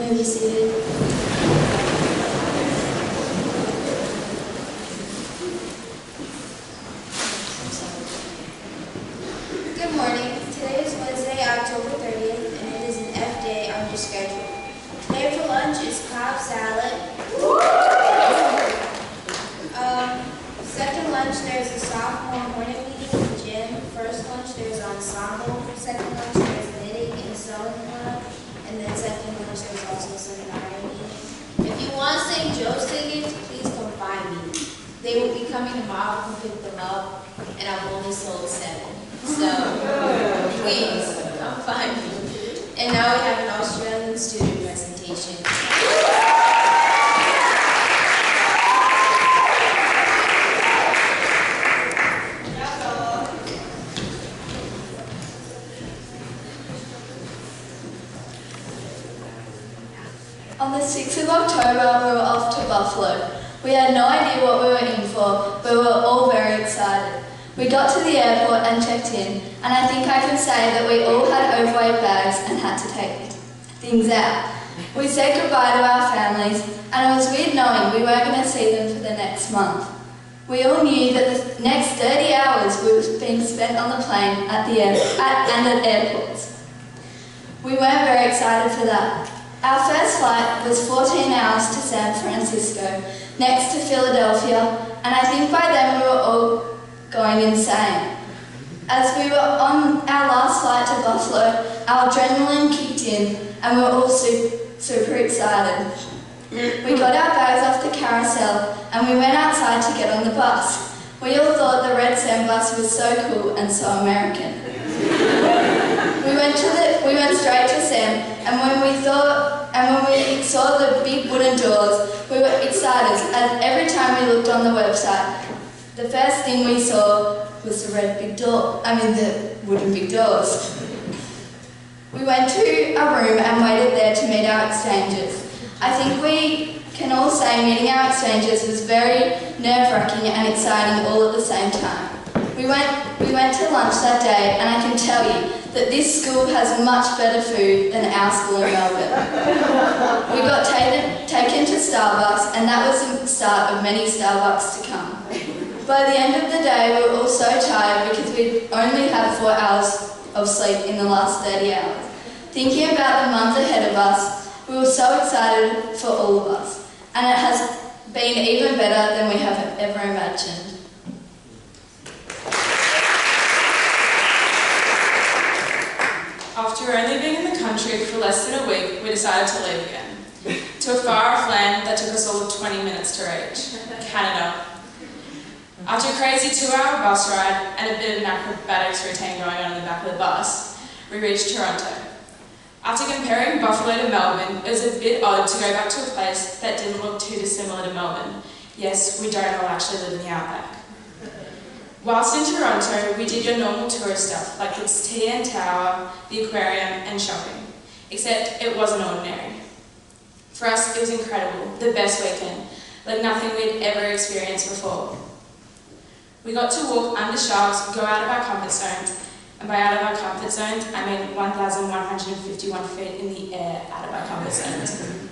may be seated. Good morning. Today is Wednesday, October 30th, and it is an F day on your schedule. Today for lunch is Cobb salad. Second lunch, there's a sophomore morning meeting in the gym. First lunch, there's ensemble. Second lunch, there's knitting and sewing club. And then second lunch, there's also a seminar meeting. If you want St. Joe's tickets, please come find me. They will be coming tomorrow. Come pick them up. And I've only sold 7. So, please, come find me. And now we have an Australian student presentation. On the 6th of October, we were off to Buffalo. We had no idea what we were in for, but we were all very excited. We got to the airport and checked in, and I think I can say that we all had overweight bags and had to take things out. We said goodbye to our families, and it was weird knowing we weren't going to see them for the next month. We all knew that the next 30 hours were being spent on the plane at airports. We weren't very excited for that. Our first flight was 14 hours to San Francisco, next to Philadelphia, and I think by then we were all going insane. As we were on our last flight to Buffalo, our adrenaline kicked in and we were all super excited. We got our bags off the carousel and we went outside to get on the bus. We all thought the Red Sam bus was so cool and so American. We went straight to Sam, and when we saw the big wooden doors, we were excited, as every time we looked on the website, the first thing we saw was the wooden big doors. We went to a room and waited there to meet our exchangers. I think we can all say meeting our exchangers was very nerve-wracking and exciting all at the same time. We went to lunch that day, and I can tell you that this school has much better food than our school in Melbourne. We got taken to Starbucks, and that was the start of many Starbucks to come. By the end of the day, we were all so tired because we'd only had 4 hours of sleep in the last 30 hours. Thinking about the month ahead of us, we were so excited for all of us, and it has been even better than we have ever imagined. After only being in the country for less than a week, we decided to leave again, to a far-off land that took us all 20 minutes to reach, Canada. After a crazy 2-hour bus ride and a bit of an acrobatics routine going on in the back of the bus, we reached Toronto. After comparing Buffalo to Melbourne, it was a bit odd to go back to a place that didn't look too dissimilar to Melbourne. Yes, we don't all actually live in the outback. Whilst in Toronto, we did your normal tourist stuff, like the TN Tower, the aquarium, and shopping. Except it wasn't ordinary. For us, it was incredible, the best weekend, like nothing we'd ever experienced before. We got to walk under sharks, go out of our comfort zones, and by out of our comfort zones, I mean 1,151 feet in the air out of our comfort zones.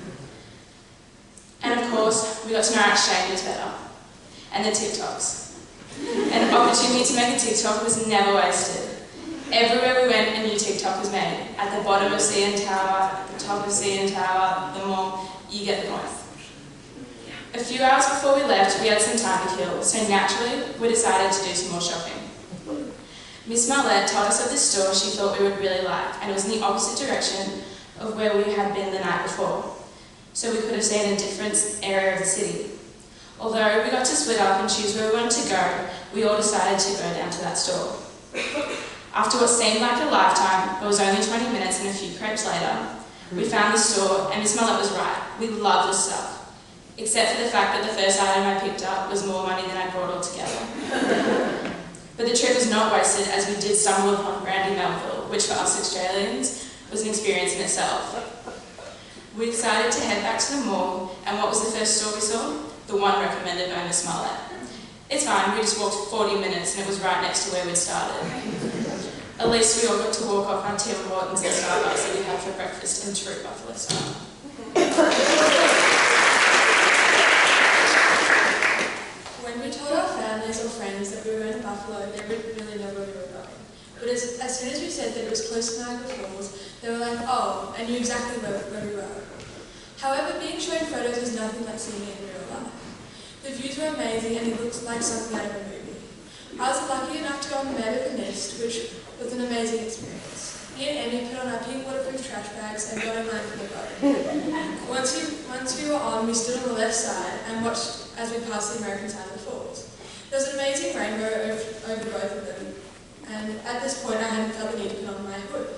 And of course, we got to know our exchanges better, and the TikToks. An opportunity to make a TikTok was never wasted. Everywhere we went, a new TikTok was made. At the bottom of CN Tower, at the top of CN Tower, the mall, you get the point. A few hours before we left, we had some time to kill, so naturally, we decided to do some more shopping. Miss Marlette told us of this store she thought we would really like, and it was in the opposite direction of where we had been the night before, so we could have seen a different area of the city. Although we got to split up and choose where we wanted to go, we all decided to go down to that store. After what seemed like a lifetime, it was only 20 minutes and a few crepes later, we found the store, and Miss Marlette was right. We loved the stuff. Except for the fact that the first item I picked up was more money than I brought altogether. But the trip was not wasted, as we did stumble upon Brandy Melville, which for us Australians was an experience in itself. We decided to head back to the mall, and what was the first store we saw? The one recommended by Miss Marlette. It's fine, we just walked 40 minutes and it was right next to where we'd started. At least we all got to walk off on Tim Hortons and Starbucks that we had for breakfast in true Buffalo style. When we told our families or friends that we were going to Buffalo, they didn't really know where we were going. But as soon as we said that it was close to Niagara Falls, they were like, oh, and knew exactly where we were. However, being shown photos is nothing like seeing it in real life. The views were amazing and it looked like something out of a movie. I was lucky enough to go on the Maid of the Mist, which was an amazing experience. Me and Emmy put on our pink waterproof trash bags and got in line for the boat. Once we were on, we stood on the left side and watched as we passed the American side of the falls. There was an amazing rainbow over both of them, and at this point I hadn't felt the need to put on my hood.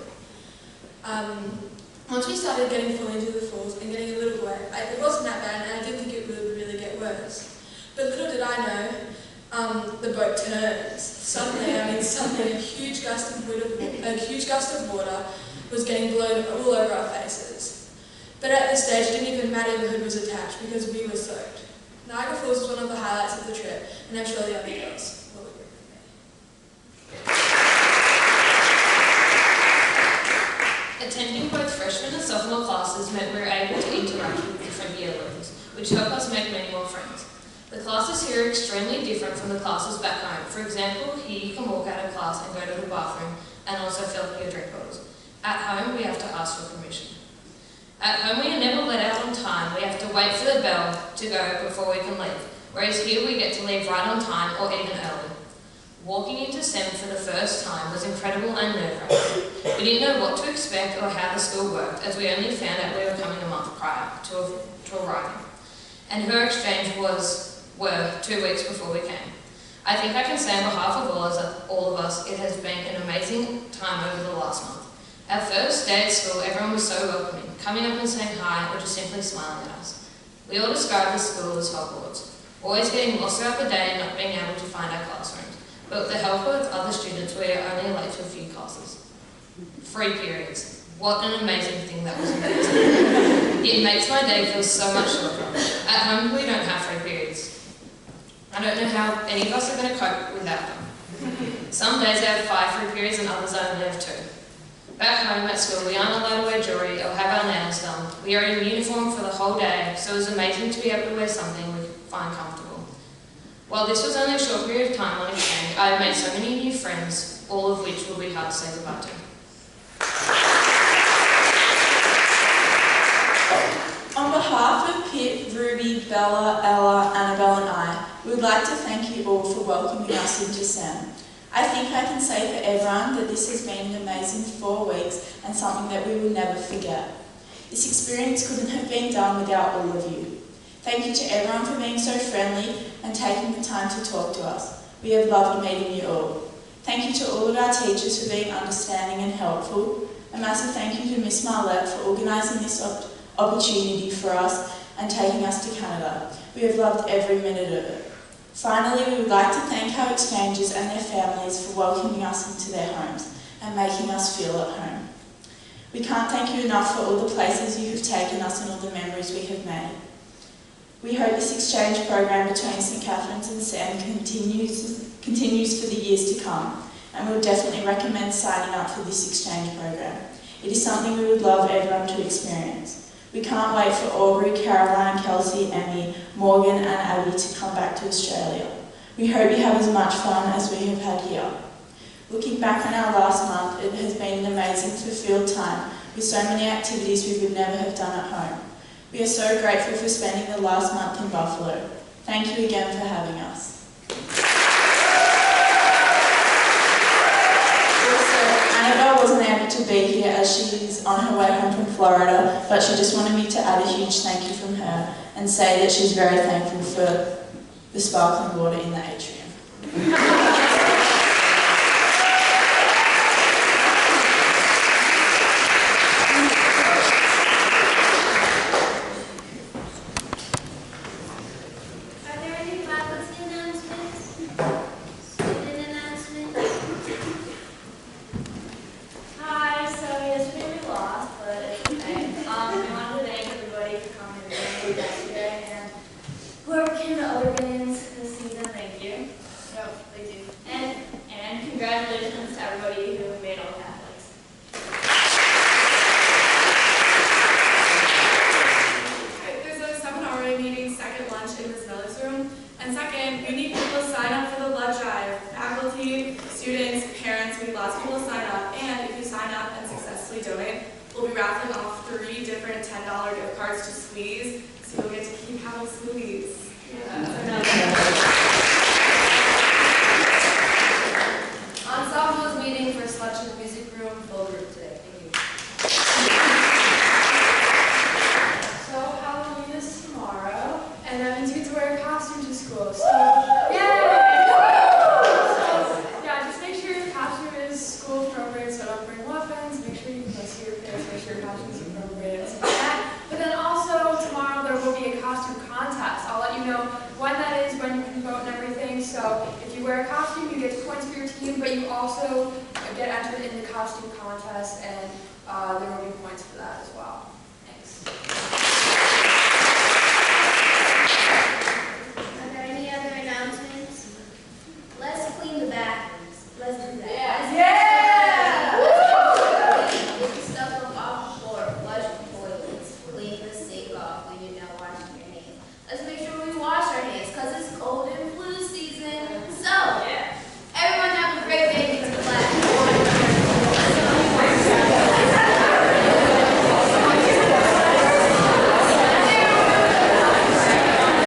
Once we started getting fully into the falls and getting a little wet, it wasn't that bad and I didn't think it would really get worse. But little did I know, the boat turns. Suddenly, a huge gust of water was getting blown all over our faces. But at this stage, it didn't even matter if the hood was attached because we were soaked. Niagara Falls was one of the highlights of the trip, and I'm sure the other girls will agree with me. Attending both freshman and sophomore classes meant we were able to interact with different year levels, which helped us make many more friends. The classes here are extremely different from the classes back home. For example, here you can walk out of class and go to the bathroom and also fill up your drink bottles. At home, we have to ask for permission. At home, we are never let out on time. We have to wait for the bell to go before we can leave, whereas here we get to leave right on time or even early. Walking into SEM for the first time was incredible and nerve-wracking. We didn't know what to expect or how the school worked, as we only found out we were coming a month prior to arriving. And her exchange were 2 weeks before we came. I think I can say on behalf of all of us, it has been an amazing time over the last month. Our first day at school, everyone was so welcoming, coming up and saying hi or just simply smiling at us. We all described the school as Hogwarts, always getting lost throughout the day and not being able to find our classrooms. But with the help of other students, we are only late to a few classes. Free periods. What an amazing thing that was. It makes my day feel so much shorter. At home, we don't have free periods. I don't know how any of us are going to cope without them. Some days I have 5 free periods and others I only have 2. Back home at school, we aren't allowed to wear jewellery or have our nails done. We are in uniform for the whole day, so it was amazing to be able to wear something we find comfortable. While this was only a short period of time on exchange, I have made so many new friends, all of which will be hard to say goodbye to. On behalf of Pip, Ruby, Bella, Ella, Annabelle and I, we would like to thank you all for welcoming us into SEM. I think I can say for everyone that this has been an amazing 4 weeks and something that we will never forget. This experience couldn't have been done without all of you. Thank you to everyone for being so friendly and taking the time to talk to us. We have loved meeting you all. Thank you to all of our teachers for being understanding and helpful. A massive thank you to Miss Marlette for organising this opportunity for us and taking us to Canada. We have loved every minute of it. Finally, we would like to thank our exchangers and their families for welcoming us into their homes and making us feel at home. We can't thank you enough for all the places you have taken us and all the memories we have made. We hope this exchange program between St Catherine's and SEM continues for the years to come, and we will definitely recommend signing up for this exchange program. It is something we would love everyone to experience. We can't wait for Aubrey, Caroline, Kelsey, Emmy, Morgan and Abby to come back to Australia. We hope you have as much fun as we have had here. Looking back on our last month, it has been an amazing fulfilled time with so many activities we would never have done at home. We are so grateful for spending the last month in Buffalo. Thank you again for having us. Annabelle wasn't able to be here as she is on her way home from Florida, but she just wanted me to add a huge thank you from her and say that she's very thankful for the sparkling water in the atrium. Whoever came to other games this season, thank you. No, they do. generously donate. We'll be raffling off 3 different $10 gift cards to Squeeze, so you'll get to keep having smoothies. Ensemble is meeting for selection of music room full group today. Thank you. So Halloween is tomorrow, and that means you get to wear a costume to school. So, yay! So, yeah, just make sure your costume is school appropriate, so don't bring weapons. Make sure you can see your face, make sure your costume is appropriate, and stuff like that. But then also, tomorrow there will be a costume contest. I'll let you know when that is, when you can vote and everything. So, if you wear a costume, you get points for your team, but you also get entered in the costume contest, and there will be